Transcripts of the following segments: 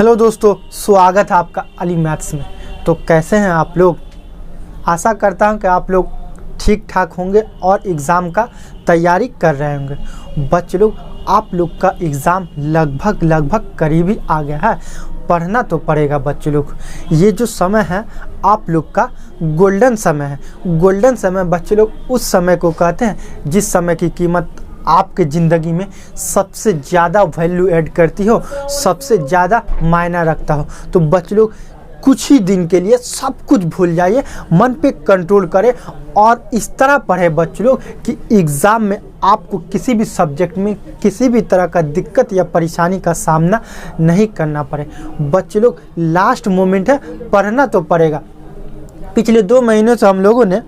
Hello दोस्तों, स्वागत है आपका अली मैथ्स में। तो कैसे हैं आप लोग? आशा करता हूं कि आप लोग ठीक ठाक होंगे और एग्ज़ाम का तैयारी कर रहे होंगे। बच्चे लोग, आप लोग का एग्ज़ाम लगभग करीब ही आ गया है। पढ़ना तो पड़ेगा बच्चे लोग। ये जो समय है आप लोग का गोल्डन समय है। गोल्डन समय बच्चे लोग उस समय को कहते हैं जिस समय की कीमत आपके ज़िंदगी में सबसे ज़्यादा वैल्यू ऐड करती हो, सबसे ज़्यादा मायना रखता हो। तो बच्चे लोग कुछ ही दिन के लिए सब कुछ भूल जाइए, मन पे कंट्रोल करें और इस तरह पढ़े बच्चे लोग कि एग्ज़ाम में आपको किसी भी सब्जेक्ट में किसी भी तरह का दिक्कत या परेशानी का सामना नहीं करना पड़े। बच्चे लोग लास्ट मोमेंट है, पढ़ना तो पड़ेगा। पिछले 2 महीनों से हम लोगों ने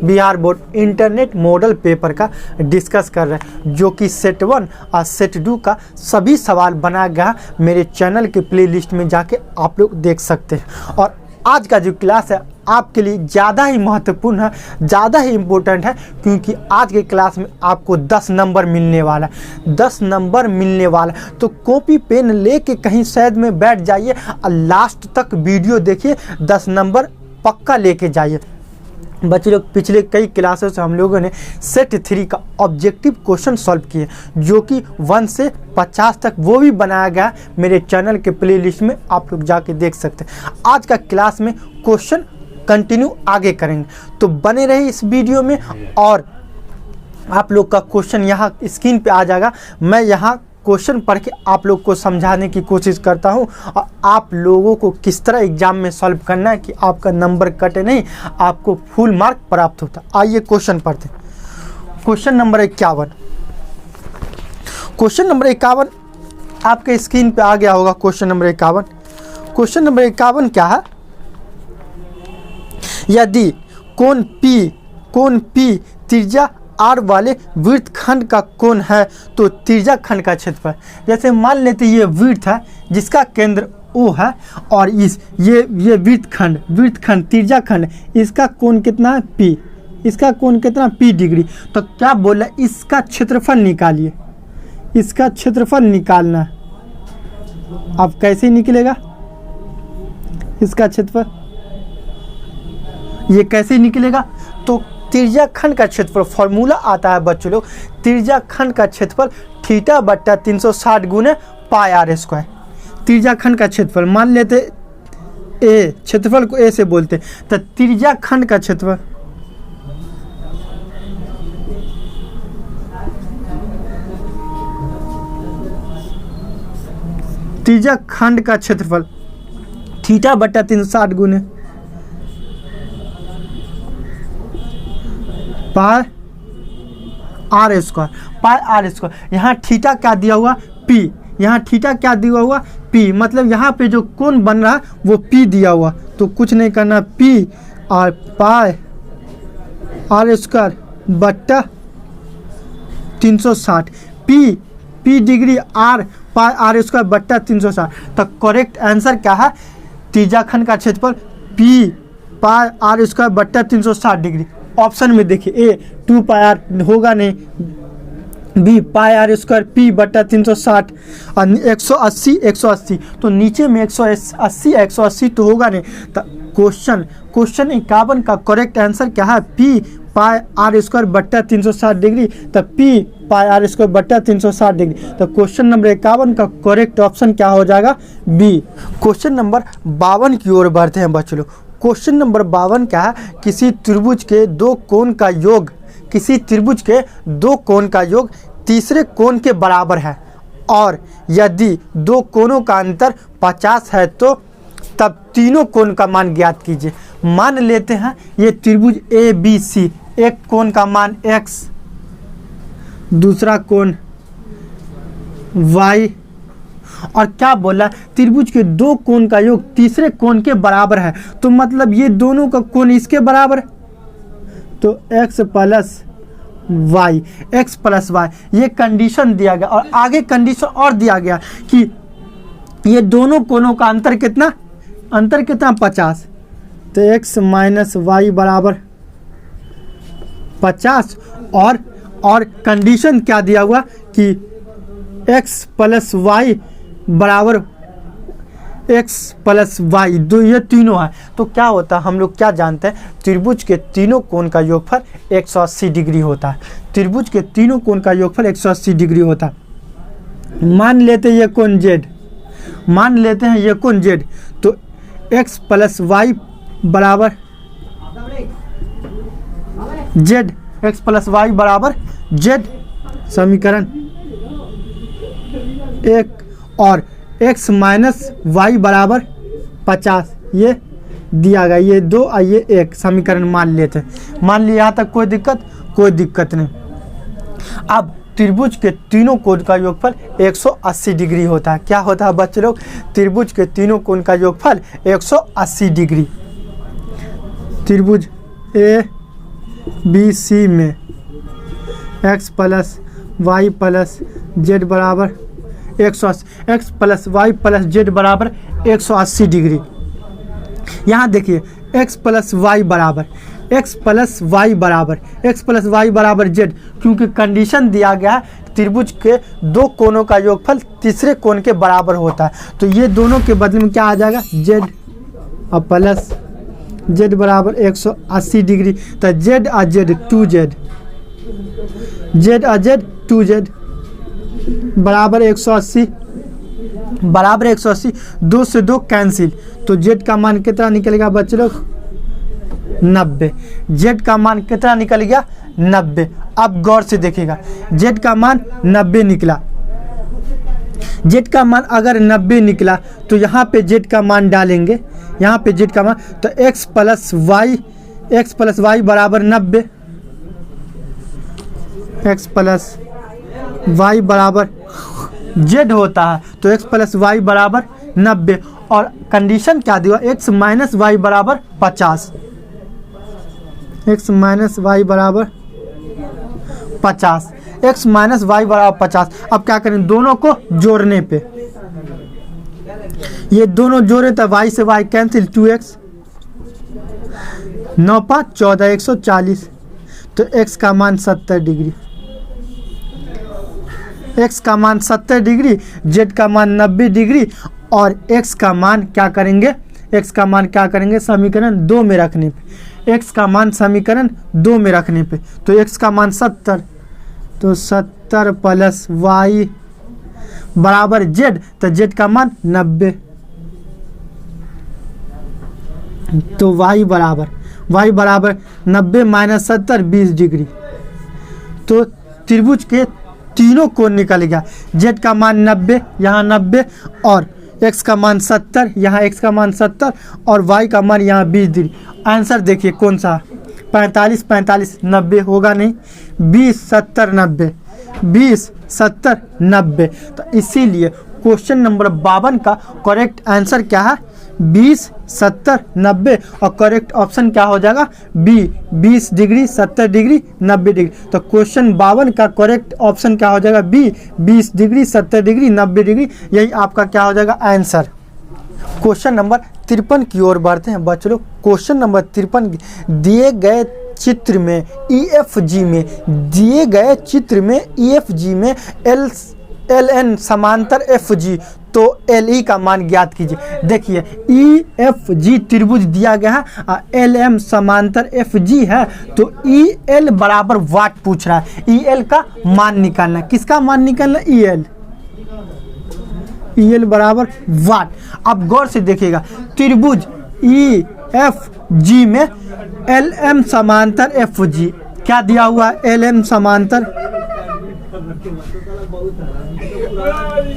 Bihar board internet model paper का डिस्कस कर रहे हैं, जो कि सेट 1 और सेट 2 का सभी सवाल बनाया गया मेरे चैनल के प्लेलिस्ट में जाके आप लोग देख सकते हैं। और आज का जो क्लास है आपके लिए ज़्यादा ही महत्वपूर्ण है, ज़्यादा ही इम्पोर्टेंट है, क्योंकि आज के क्लास में आपको 10 नंबर मिलने वाला है। 10 नंबर मिलने वाला है, तो कॉपी पेन लेके कहीं साइड में बैठ जाइए और लास्ट तक वीडियो देखिए। 10 नंबर पक्का लेके जाइए। बच्चे लोग, पिछले कई क्लासों से हम लोगों ने सेट 3 का ऑब्जेक्टिव क्वेश्चन सॉल्व किए, जो कि 1 से 50 तक वो भी बनाया गया मेरे चैनल के प्लेलिस्ट में, आप लोग जाके देख सकते हैं। आज का क्लास में क्वेश्चन कंटिन्यू आगे करेंगे, तो बने रहिए इस वीडियो में। और आप लोग का क्वेश्चन यहाँ स्क्रीन पे आ जाएगा। मैं यहाँ क्वेश्चन पढ़ के आप लोग को समझाने की कोशिश करता हूँ और आप लोगों को किस तरह एग्जाम में सॉल्व करना है कि आपका नंबर कटे नहीं, आपको फुल मार्क प्राप्त होता। आइए क्वेश्चन पढ़ते हैं। Question number 51। क्वेश्चन नंबर 51 आपके स्क्रीन पे आ गया होगा। Question number 51। क्वेश्चन नंबर 51 क्या है? यदि कोण P त्रिज्या R वाले वृत्तखंड का कोण है तो त्रिज्या खंड का क्षेत्रफल। जैसे मान लेते ये वृत्त है जिसका केंद्र O है, और ये वृत्तखंड त्रिज्या खंड, इसका कोण कितना है P, इसका कोण कितना P डिग्री। तो क्या बोला, इसका क्षेत्रफल निकालिए। इसका क्षेत्रफल निकालना है। अब कैसे निकलेगा इसका क्षेत्रफल? ये कैसे निकलेगा? तो त्रिज्या खंड का क्षेत्रफल फॉर्मूला आता है बच्चों लोग। त्रिज्या खंड का क्षेत्रफल θ/360 गुने πr²। त्रिज्या खंड का क्षेत्रफल मान लेते ए, क्षेत्रफल को ए से बोलते, तो त्रिज्या खंड का क्षेत्रफल त्रिज्या खंड का क्षेत्रफल θ/360 गुने पाई r²। यहाँ थीटा क्या दिया हुआ? P। यहाँ थीटा क्या दिया हुआ? P। मतलब यहाँ पे जो कोण बन रहा है वो P दिया हुआ, तो कुछ नहीं करना, P और पाई r² बट्टा 360। P डिग्री R पाई r² बट्टा 360। तो करेक्ट आंसर क्या है? त्रिज्या खंड का क्षेत्रफल P पाई r² बट्टा 360 डिग्री। ऑप्शन में देखिए, ए 2 पाई आर होगा नहीं, बी पाई r² P बट्टा 360 और 180। तो नीचे में 180 तो होगा नहीं। तो क्वेश्चन 51 का करेक्ट आंसर क्या है? P पाई r² बट्टा 360 डिग्री। तो P पाई r² बट्टा 360 डिग्री। तो क्वेश्चन नंबर 51 का करेक्ट ऑप्शन क्या हो जाएगा? बी। क्वेश्चन नंबर 52 की ओर बढ़ते हैं बच्चों लोग। क्वेश्चन नंबर 52 क्या है? किसी त्रिभुज के 2 कोण का योग तीसरे कोण के बराबर है, और यदि 2 कोणों का अंतर 50 है तो तब तीनों कोण का मान ज्ञात कीजिए। मान लेते हैं ये त्रिभुज ABC, एक कोण का मान X, दूसरा कोण Y, और क्या बोला? त्रिभुज के 2 कोण का योग तीसरे कोण के बराबर है। तो मतलब ये दोनों का कोण इसके बराबर है, तो x प्लस y ये कंडीशन दिया गया। और आगे कंडीशन और दिया गया कि ये दोनों कोणों का अंतर कितना 50। तो x माइनस y बराबर 50। और कंडीशन क्या दिया हुआ कि x प्लस y बराबर एक्स प्लस वाई, दो ये तीनों है। तो क्या होता है, हम लोग क्या जानते हैं, त्रिभुज के तीनों कोण का योगफल 180 डिग्री होता है। त्रिभुज के तीनों कोण का योगफल 180 डिग्री होता है। मान लेते हैं ये कोण जेड, मान लेते हैं ये कोण जेड, तो एक्स प्लस वाई बराबर जेड, एक्स प्लस वाई बराबर जेड, समीकरण एक, और x माइनस वाई बराबर 50, ये दिया गया, ये 2 और ये 1 समीकरण मान लेते हैं। मान लिया यहाँ तक कोई दिक्कत नहीं। अब त्रिभुज के तीनों कोण का योगफल 180 डिग्री होता है। क्या होता है बच्चे लोग, त्रिभुज के तीनों कोण का योगफल 180 डिग्री। त्रिभुज ए बी सी में x plus Y plus Z बराबर 180, X plus Y plus Z बराबर 180 डिग्री। यहाँ देखिए x प्लस वाई बराबर जेड, क्योंकि कंडीशन दिया गया है त्रिभुज के दो कोणों का योगफल तीसरे कोण के बराबर होता है। तो ये दोनों के बदले में क्या आ जाएगा, जेड और प्लस जेड बराबर 180 डिग्री। तो जेड और जेड 2z, जेड और जेड 2z बराबर 180, बराबर 180, 2 से 2 कैंसिल, तो जेड का मान कितना निकलेगा बच्चे लोग, 90। जेड का मान कितना निकल गया, 90। अब गौर से देखिएगा, जेड का मान 90 निकला। जेड का मान अगर 90 निकला तो यहाँ पे जेड का मान डालेंगे, यहाँ पे जेड का मान, तो एक्स प्लस वाई बराबर 90, एक्स प्लस वाई बराबर जेड होता है, तो एक्स प्लस वाई बराबर 90। और कंडीशन क्या दिया, एक्स माइनस वाई बराबर 50, एक्स माइनस वाई बराबर 50, एक्स माइनस वाई बराबर 50। अब क्या करें, दोनों को जोड़ने पे, ये दोनों जोड़े तो वाई से वाई कैंसिल, 2x, 9 5 14, 140, तो x का मान 70 डिग्री, x का मान 70 डिग्री, z का मान 90 डिग्री, और x का मान क्या करेंगे, x का मान क्या करेंगे समीकरण 2 में रखने पे, x का मान समीकरण 2 में रखने पे, तो x का मान 70, तो 70 प्लस y बराबर z, तो z का मान 90, तो y बराबर 90 माइनस 70 20 डिग्री। तो त्रिभुज के तीनों कोण निकल गया, z का मान 90, यहाँ 90, और x का मान 70, यहाँ x का मान 70, और y का मान यहाँ 20 डिग्री। आंसर देखिए कौन सा, 45 45 90 होगा नहीं, 20 70 90, 20 70 90। तो इसीलिए क्वेश्चन नंबर 52 का करेक्ट आंसर क्या है, 20 70 90, और करेक्ट ऑप्शन क्या हो जाएगा, बी 20 डिग्री 70 डिग्री 90 डिग्री। तो क्वेश्चन 52 का करेक्ट ऑप्शन क्या हो जाएगा, बी 20 डिग्री 70 डिग्री 90 डिग्री, यही आपका क्या हो जाएगा आंसर। क्वेश्चन नंबर 53 की ओर बढ़ते हैं बच्चों लोग। क्वेश्चन नंबर 53, दिए गए चित्र में EFG में एल एन समांतर FG, तो LE का मान ज्ञात कीजिए। देखिए EFG त्रिभुज दिया गया है, LM समांतर FG है, तो EL बराबर वाट पूछ रहा है, EL का मान निकालना है। किसका मान निकालना, EL बराबर वाट। अब गौर से देखिएगा, त्रिभुज EFG में LM समांतर FG, क्या दिया हुआ है, LM समांतर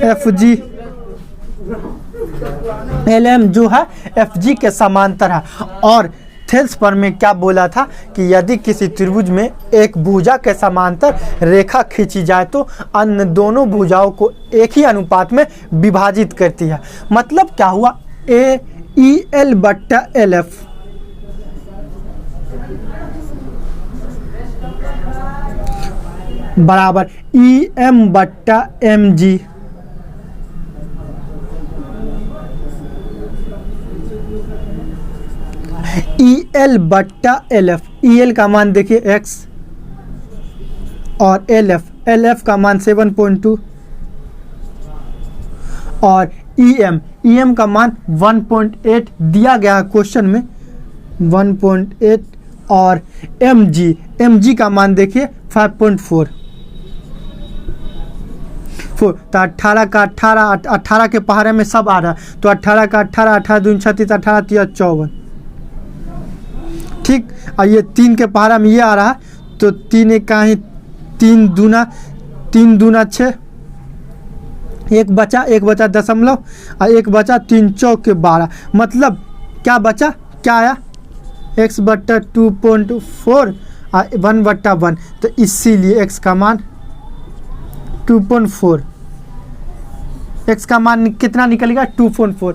FG, LM जो है FG के समांतर है। और थेल्स पर में क्या बोला था कि यदि किसी त्रिभुज में एक भुजा के समांतर रेखा खींची जाए तो अन्य दोनों भुजाओं को एक ही अनुपात में विभाजित करती है। मतलब क्या हुआ, AEL बट्टा LF बराबर EM बट्टा MG, EL बट्टा LF। EL का मान देखिए x, और LF का मान 7.2, और EM का मान 1.8 दिया गया है क्वेश्चन में 1.8 और mg का मान देखिए 5.4 तो 18 का 18 के पहाड़े में सब आ रहा है तो 18 का 18 दूनी 36 18 3 54 ठीक। और ये 3 के पहाड़ा में ये आ रहा है तो 3 एक का ही 3 दूना 6 एक बचा दशमलव और एक बचा 3 चौक 12 मतलब क्या बचा क्या आया x बट्टा 2.4 और 1/1 तो इसीलिए x का मान 2.4 x का मान कितना निकलेगा 2.4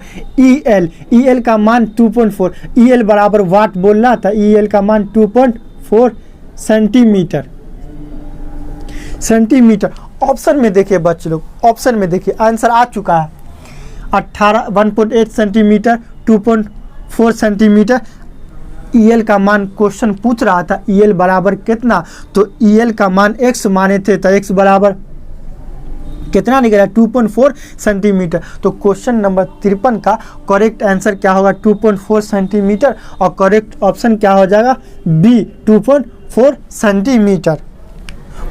EL का मान 2.4 EL बराबर वाट बोल रहा था EL का मान 2.4 सेंटीमीटर। ऑप्शन में देखिए बच्चे लोग ऑप्शन में देखिए आंसर आ चुका है 1.8 सेंटीमीटर 2.4 सेंटीमीटर। EL का मान क्वेश्चन पूछ रहा था EL बराबर कितना तो EL का मान x माने थे तो x बराबर कितना निकला 2.4 सेंटीमीटर। तो क्वेश्चन नंबर 53 का करेक्ट आंसर क्या होगा 2.4 सेंटीमीटर और करेक्ट ऑप्शन क्या हो जाएगा B 2.4 सेंटीमीटर।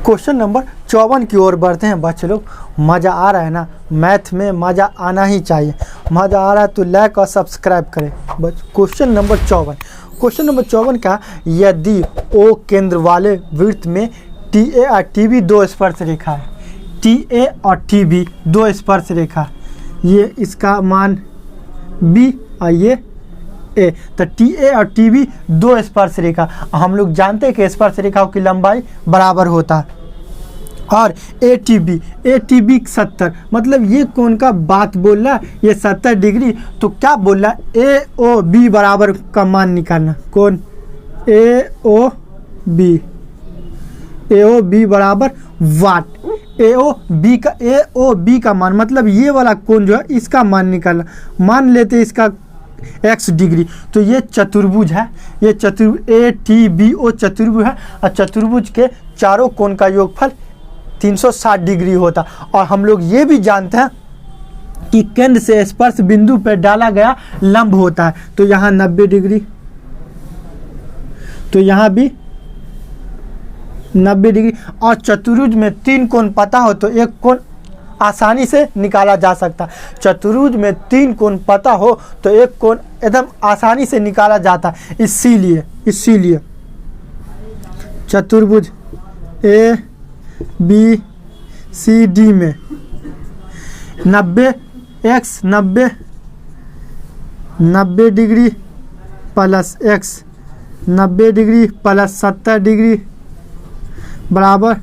क्वेश्चन नंबर 54 की ओर बढ़ते हैं बच्चे लोग। मज़ा आ रहा है ना, मैथ में मज़ा आना ही चाहिए। मज़ा आ रहा है तो लाइक और सब्सक्राइब करें। क्वेश्चन नंबर 54 का यदि O केंद्र वाले वृत्त में TA और TB दो स्पर्श रेखा है, TA और TB दो स्पर्श रेखा, ये इसका मान B और ये A, तो TA और TB दो स्पर्श रेखा। हम लोग जानते हैं कि स्पर्श रेखाओं की लंबाई बराबर होता है। और ATB 70 मतलब ये कौन का बात बोल रहा है, ये 70 डिग्री। तो क्या बोल रहा है AOB बराबर का मान निकालना। कौन AOB बराबर वाट। AOB का मान मतलब ये वाला कोण जो है इसका मान निकालना। मान लेते इसका x डिग्री तो ये चतुर्भुज है, ये ATBO चतुर्भुज है और चतुर्भुज के चारों कोण का योगफल 360 डिग्री होता। और हम लोग ये भी जानते हैं कि केंद्र से स्पर्श बिंदु पर डाला गया लंब होता है। तो यहाँ 90 डिग्री, तो यहाँ भी 90 डिग्री। और चतुर्भुज में 3 कोण पता हो तो एक कोण आसानी से निकाला जा सकता है। चतुर्भुज में 3 कोण पता हो तो एक कोण एकदम आसानी से निकाला जाता है। इसीलिए चतुर्भुज ABCD में 90 degree plus x 90 degree plus 70 degree बराबर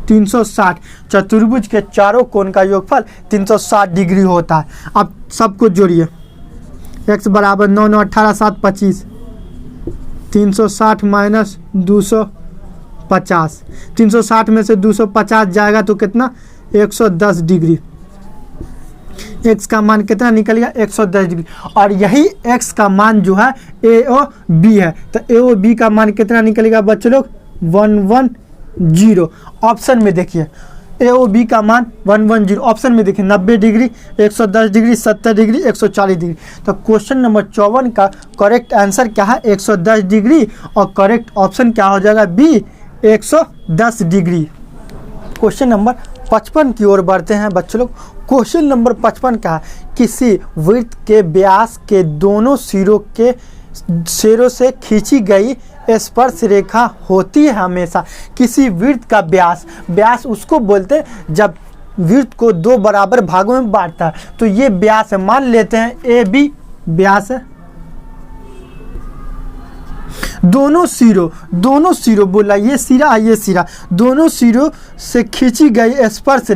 360। चतुर्भुज के चारों कोण का योगफल 360 डिग्री होता है। अब सबको जोड़िए, x बराबर 9 9 18 7 25 360 माइनस 250, 360 में से 250 जाएगा तो कितना 110 डिग्री। x का मान कितना निकलेगा 110 डिग्री। और यही x का मान जो है AOB है तो AOB का मान कितना निकलेगा बच्चे लोग 110। ऑप्शन में देखिए AOB का मान 110। ऑप्शन में देखिए 90 डिग्री 110 डिग्री 70 डिग्री 140 डिग्री। तो क्वेश्चन नंबर 54 का करेक्ट आंसर क्या है 110 डिग्री और करेक्ट ऑप्शन क्या हो जाएगा B 110 डिग्री। क्वेश्चन नंबर 55 की ओर बढ़ते हैं बच्चों लोग। क्वेश्चन नंबर 55 का किसी वृत्त के व्यास के दोनों सिरों से खींची गई स्पर्श रेखा होती है हमेशा। किसी वृत्त का व्यास उसको बोलते हैं जब वृत्त को दो बराबर भागों में बांटता है। तो ये व्यास है, मान लेते हैं AB व्यास है। दोनों सिरों बोला ये सिरा दोनों सिरों से खींची गई स्पर्श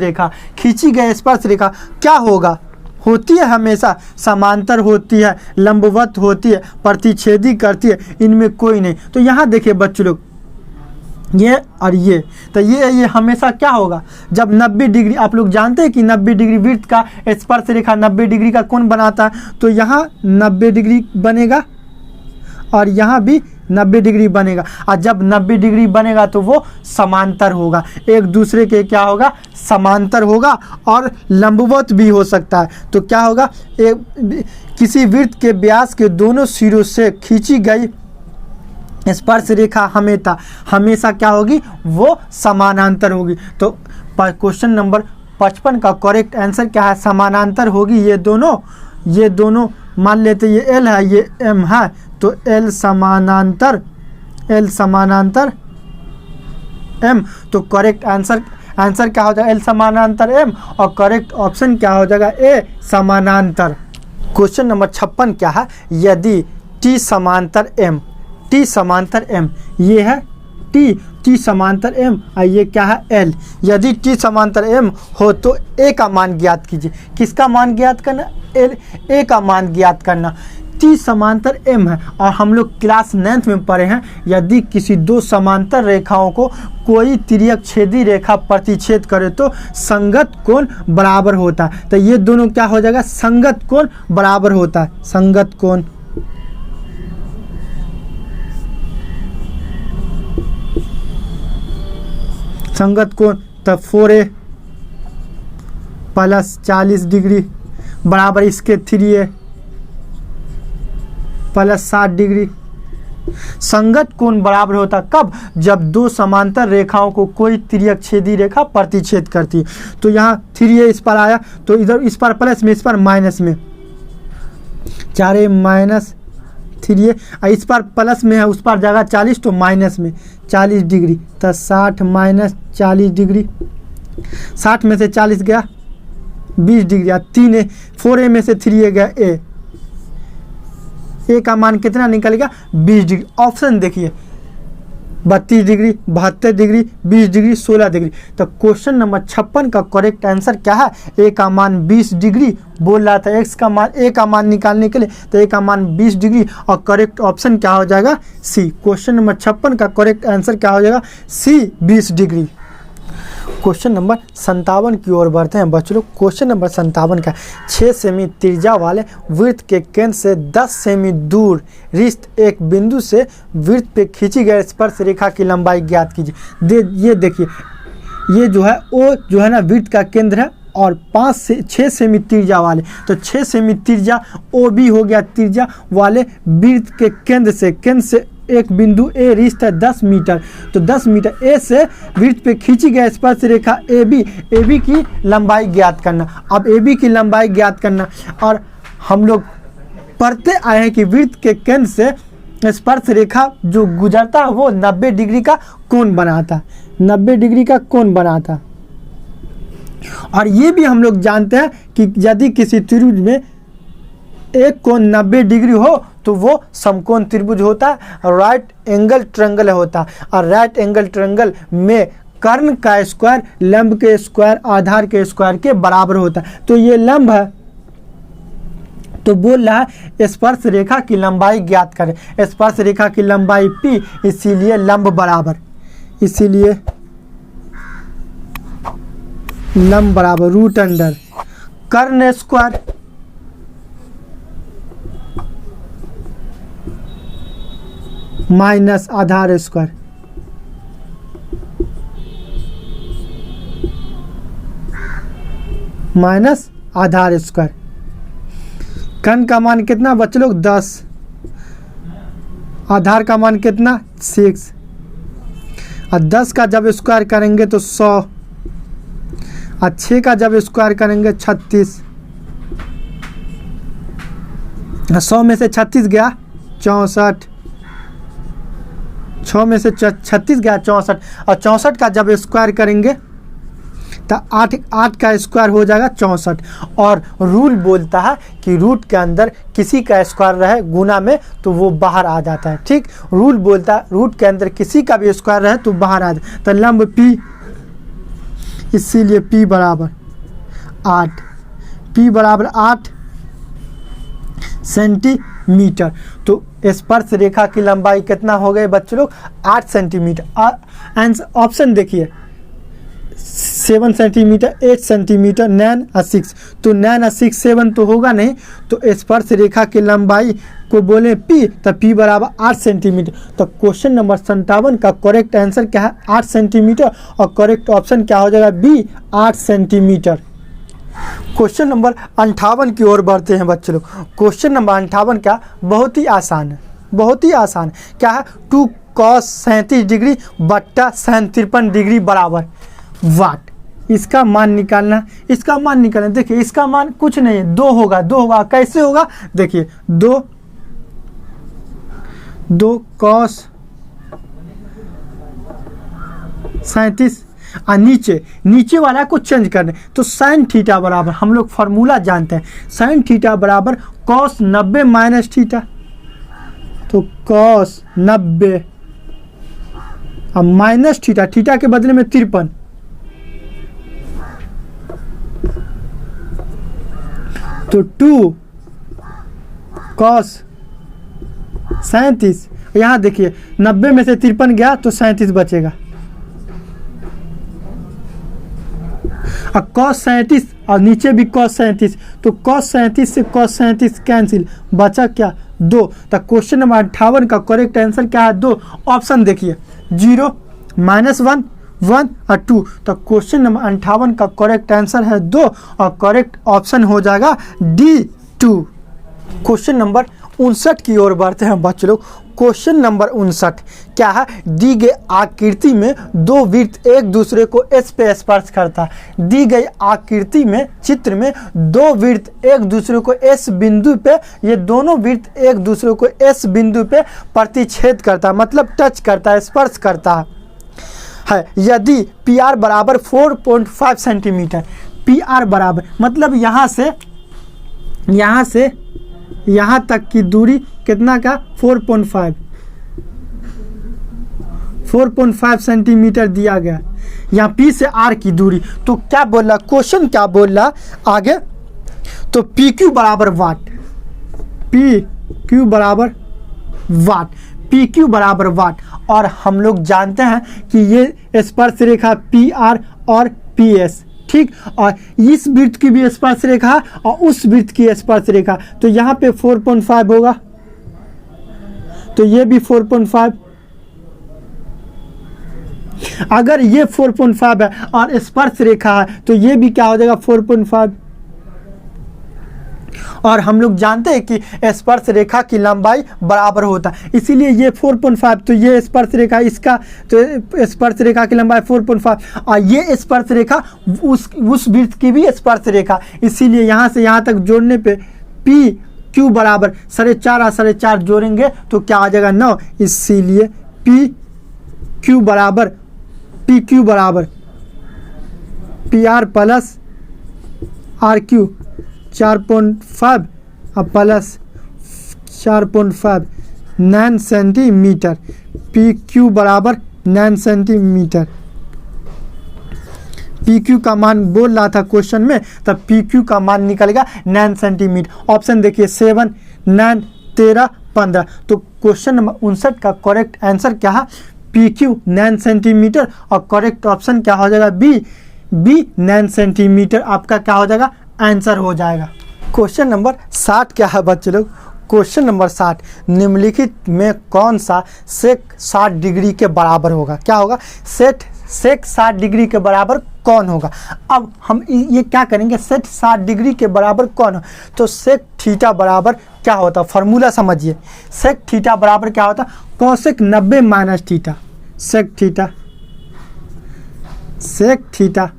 रेखा क्या होगा होती है हमेशा समांतर होती है, लंबवत होती है, प्रतिच्छेदी करती है, इनमें कोई नहीं। तो यहाँ देखिए बच्चों लोग ये और ये तो ये हमेशा क्या होगा जब 90 डिग्री, आप लोग जानते हैं कि 90 डिग्री वृत्त का स्पर्श रेखा 90 डिग्री का कोण बनाता है। तो यहाँ 90 डिग्री बनेगा और यहाँ भी 90 डिग्री बनेगा। और जब 90 डिग्री बनेगा तो वो समांतर होगा, एक दूसरे के क्या होगा, समांतर होगा और लंबवत भी हो सकता है। तो क्या होगा, किसी वृत्त के व्यास के दोनों सिरों से खींची गई स्पर्श रेखा हमेशा क्या होगी, वो समानांतर होगी। तो क्वेश्चन नंबर 55 का करेक्ट आंसर क्या है, समानांतर होगी। ये दोनों मान लेते ये L है, ये M है, तो L समानांतर M। तो करेक्ट आंसर क्या हो जाएगा, L समानांतर M, और करेक्ट ऑप्शन क्या हो जाएगा, A समानांतर। क्वेश्चन नंबर 56 क्या है, यदि T समांतर M, ये है T समांतर M और ये क्या है, L। यदि T समांतर M हो तो A का मान ज्ञात कीजिए। किसका मान ज्ञात करना, A का मान ज्ञात करना। T समांतर M है और हम लोग क्लास 9th में पढ़े हैं, यदि किसी दो समांतर रेखाओं को कोई तिर्यक छेदी रेखा प्रतिच्छेद करे तो संगत कोण बराबर होता है। तो ये दोनों क्या हो जाएगा, संगत कोण बराबर होता है, संगत कोण। तब 4A प्लस 40 डिग्री बराबर इसके 3A प्लस 60 डिग्री। संगत कोण बराबर होता कब, जब दो समांतर रेखाओं को कोई तिर्यक छेदी रेखा प्रतिच्छेद करती है। तो यहाँ 3A इस पर आया, तो इधर इस पर प्लस में, इस पर माइनस में, 4A माइनस 3A, इस पर प्लस में है, उस पर जाएगा 40, तो माइनस में 40 डिग्री, तो 60 माइनस 40 डिग्री। 60 में से 40 गया 20 डिग्री, 3A 4A में से 3A गया A का मान कितना निकलेगा, 20 डिग्री। ऑप्शन देखिए, 32 डिग्री, 72 डिग्री, 20 डिग्री, 16 डिग्री। तो क्वेश्चन नंबर 56 का करेक्ट आंसर क्या है, A का मान 20 डिग्री बोल रहा था, A का मान निकालने के लिए, तो A का मान 20 डिग्री और करेक्ट ऑप्शन क्या हो जाएगा, C। क्वेश्चन नंबर 56 का करेक्ट आंसर क्या हो जाएगा, C 20 डिग्री। क्वेश्चन नंबर 57 की ओर बढ़ते हैं बच्चों लोग। क्वेश्चन नंबर 57 का 6 सेमी त्रिज्या वाले वृत्त के केंद्र से 10 सेमी दूर रिक्त एक बिंदु से वृत्त पे खींची गई स्पर्श रेखा की लंबाई ज्ञात कीजिए। ये देखिए, ये जो है वो जो है ना वृत्त का केंद्र है और 5 से 6 सेमी त्रिज्या वाले, तो 6 सेमी त्रिज्या ओ भी हो गया त्रिज्या वाले वृत्त के केंद्र से एक बिंदु A रिक्त है 10 मीटर, तो 10 मीटर A से वृत्त पे खींची गई स्पर्श रेखा AB की लंबाई ज्ञात करना। अब AB की लंबाई ज्ञात करना, और हम लोग पढ़ते आए हैं कि वृत्त के केंद्र से स्पर्श रेखा जो गुजरता है वो 90 डिग्री का कोण बनाता, 90 डिग्री का कोण बनाता। और ये भी हम लोग जानते हैं कि यदि किसी त्रिभुज में एक कोण 90 डिग्री हो तो वो समकोण त्रिभुज होता है, राइट एंगल ट्रायंगल होता है। और राइट एंगल ट्रायंगल में कर्ण का स्क्वायर लंब के स्क्वायर आधार के स्क्वायर के बराबर होता है। तो ये लंब है, तो बोल रहा है स्पर्श रेखा की लंबाई ज्ञात करें। स्पर्श रेखा की लंबाई P, इसीलिए लंब बराबर, इसीलिए लंब बराबर रूट अंडर कर्ण स्क्वायर माइनस आधार स्क्वायर, माइनस आधार स्क्वायर। कर्ण का मान कितना बच्चे लोग 10, आधार का मान कितना 6, और 10 का जब स्क्वायर करेंगे तो 100, और 6 का जब स्क्वायर करेंगे 36, 100 में से 36 गया 64, 6 में से 36 गया 64, और 64 का जब स्क्वायर करेंगे तो 8 का स्क्वायर हो जाएगा 64। और रूल बोलता है कि रूट के अंदर किसी का स्क्वायर रहे गुना में तो वो बाहर आ जाता है, ठीक। रूल बोलता है रूट के अंदर किसी का भी स्क्वायर रहे तो बाहर आ जाता है। तो लंब P, इसीलिए P बराबर 8, P बराबर 8 सेंटीमीटर। तो स्पर्श रेखा की लंबाई कितना हो गए बच्चों लोग, 8 सेंटीमीटर। आंसर ऑप्शन देखिए, 7 सेंटीमीटर, 8 सेंटीमीटर, 9 और 6, तो 9 और 6 7 तो होगा नहीं, तो स्पर्श रेखा की लंबाई को बोले पी, तो पी बराबर 8 सेंटीमीटर। तो क्वेश्चन नंबर 57 का करेक्ट आंसर क्या है? 8 सेंटीमीटर, और करेक्ट ऑप्शन क्या हो जाएगा? B, 8 centimetre. क्वेश्चन नंबर 58 की ओर बढ़ते हैं बच्चे लोग। क्वेश्चन नंबर 58 क्या? बहुत ही आसान है, बहुत ही आसान। क्या है? 2 cos 37 डिग्री बट्टा sin 53 डिग्री बराबर वाट। इसका मान निकालना, इसका मान निकालना। देखिए इसका मान कुछ नहीं है, 2 होगा, 2 होगा। कैसे होगा? देखिए 2 cos 37 और नीचे वाला को चेंज करने, तो sin थीटा बराबर, हम लोग फार्मूला जानते हैं, sin थीटा बराबर cos 90 माइनस थीटा, तो cos 90 और माइनस थीटा, थीटा के बदले में 53, तो 2 cos 37। यहाँ देखिए 90 में से 53 गया तो 37 बचेगा, और cos 37 और नीचे भी cos 37, तो cos 37 से cos 37 कैंसिल, बचा क्या? 2। तो क्वेश्चन नंबर 58 का करेक्ट आंसर क्या है? 2। ऑप्शन देखिए 0, -1, 1 और 2। तो क्वेश्चन नंबर 58 का करेक्ट आंसर है 2, और करेक्ट ऑप्शन हो जाएगा D, 2। क्वेश्चन नंबर 59 की ओर बढ़ते हैं बच्चे लोग। क्वेश्चन नंबर 59 क्या है? दी गई आकृति में 2 वृत्त एक दूसरे को S पे स्पर्श करता है। दी गई आकृति में, चित्र में 2 वृत्त एक दूसरे को S बिंदु पे, ये दोनों वृत्त एक दूसरे को S बिंदु पे प्रतिच्छेद करता है, मतलब टच करता है, स्पर्श करता है। यदि PR बराबर 4.5 सेंटीमीटर, PR बराबर मतलब यहाँ से यहाँ तक की दूरी कितना का? 4.5 सेंटीमीटर दिया गया। यहाँ P से R की दूरी, तो क्या बोल रहा क्वेश्चन? क्या बोल रहा आगे? तो PQ बराबर वाट, PQ बराबर वाट, PQ बराबर वाट। और हम लोग जानते हैं कि ये स्पर्श रेखा PR और PS, ठीक, और इस वृत्त की भी स्पर्श रेखा और उस वृत्त की स्पर्श रेखा, तो यहाँ पे 4.5 होगा, तो ये भी 4.5। अगर ये 4.5 है और स्पर्श रेखा है, तो ये भी क्या हो जाएगा? 4.5। और हम लोग जानते हैं कि स्पर्श रेखा की लंबाई बराबर होता है, इसीलिए ये 4.5, तो ये स्पर्श रेखा इसका, तो स्पर्श रेखा की लंबाई 4.5, और ये स्पर्श रेखा उस वृत्त की भी स्पर्श रेखा, इसीलिए यहाँ से यहाँ तक जोड़ने पे PQ बराबर 4.5 और 4.5 जोड़ेंगे तो क्या आ जाएगा? 9। इसीलिए PQ बराबर PR प्लस RQ 4.5 और प्लस 4.5 9 सेंटीमीटर, PQ बराबर 9 सेंटीमीटर। PQ का मान बोल रहा था क्वेश्चन में, तब PQ का मान निकलेगा 9 सेंटीमीटर। ऑप्शन देखिए 7, 9, 13, 15। तो क्वेश्चन नंबर 59 का करेक्ट आंसर क्या है? PQ 9 सेंटीमीटर, और करेक्ट ऑप्शन क्या हो जाएगा? B 9 सेंटीमीटर आपका क्या हो जाएगा? आंसर हो जाएगा। क्वेश्चन नंबर 60 क्या है बच्चे लोग? क्वेश्चन नंबर 60, निम्नलिखित में कौन सा सेक 60 डिग्री के बराबर होगा? क्या होगा? सेक 60 डिग्री के बराबर कौन होगा? अब हम ये क्या करेंगे? सेक 60 डिग्री के बराबर कौन हो? तो सेक थीटा बराबर क्या होता? फार्मूला समझिए। सेक थीटा बराबर क्या होता? Cosec 90 minus theta. Sec theta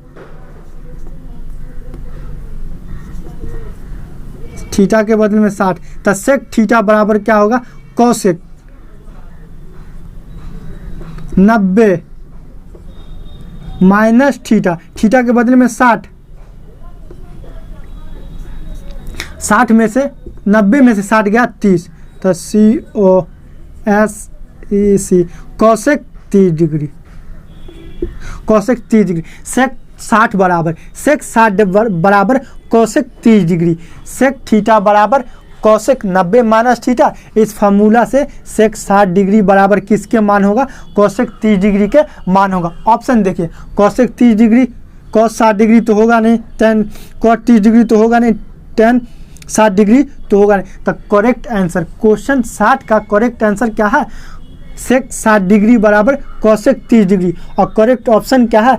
theta के बदले में 60, तो सेक थीटा बराबर क्या होगा? कोसेक 90 माइनस थीटा, थीटा के बदले में 60, 60 में से 90 में से 60 गया 30, तो COSEC cosec 30 degree, cosec 30 degree. Sec 60 बराबर, सेक 60 बराबर कोसेक 30 डिग्री। सेक थीटा बराबर कोसेक 90 माइनस थीटा। इस फार्मूला से सेक 60 डिग्री बराबर किसके मान होगा? कोसेक 30 डिग्री के मान होगा। ऑप्शन देखिए, कोसेक 30 डिग्री, कॉस 60 डिग्री तो होगा नहीं, टेन कॉट 30 डिग्री तो होगा नहीं, टेन 60 डिग्री तो होगा नहीं। तो करेक्ट आंसर क्वेश्चन 60 का करेक्ट आंसर क्या है? सेक 60 डिग्री बराबर कॉसेक 30 डिग्री। और करेक्ट ऑप्शन क्या है?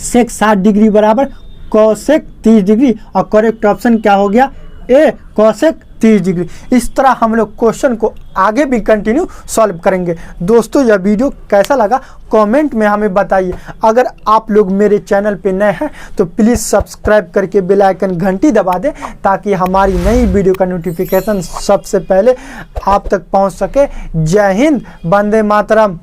सेक 60 डिग्री बराबर कॉसेक 30 डिग्री। और करेक्ट ऑप्शन क्या हो गया? ए कॉसेक 30 डिग्री। इस तरह हम लोग क्वेश्चन को आगे भी कंटिन्यू सॉल्व करेंगे। दोस्तों यह वीडियो कैसा लगा कमेंट में हमें बताइए। अगर आप लोग मेरे चैनल पे नए हैं तो प्लीज़ सब्सक्राइब करके बेल आइकन घंटी दबा दें ताकि हमारी नई वीडियो का नोटिफिकेशन सबसे पहले आप तक पहुंच सके। जय हिंद, वंदे मातरम।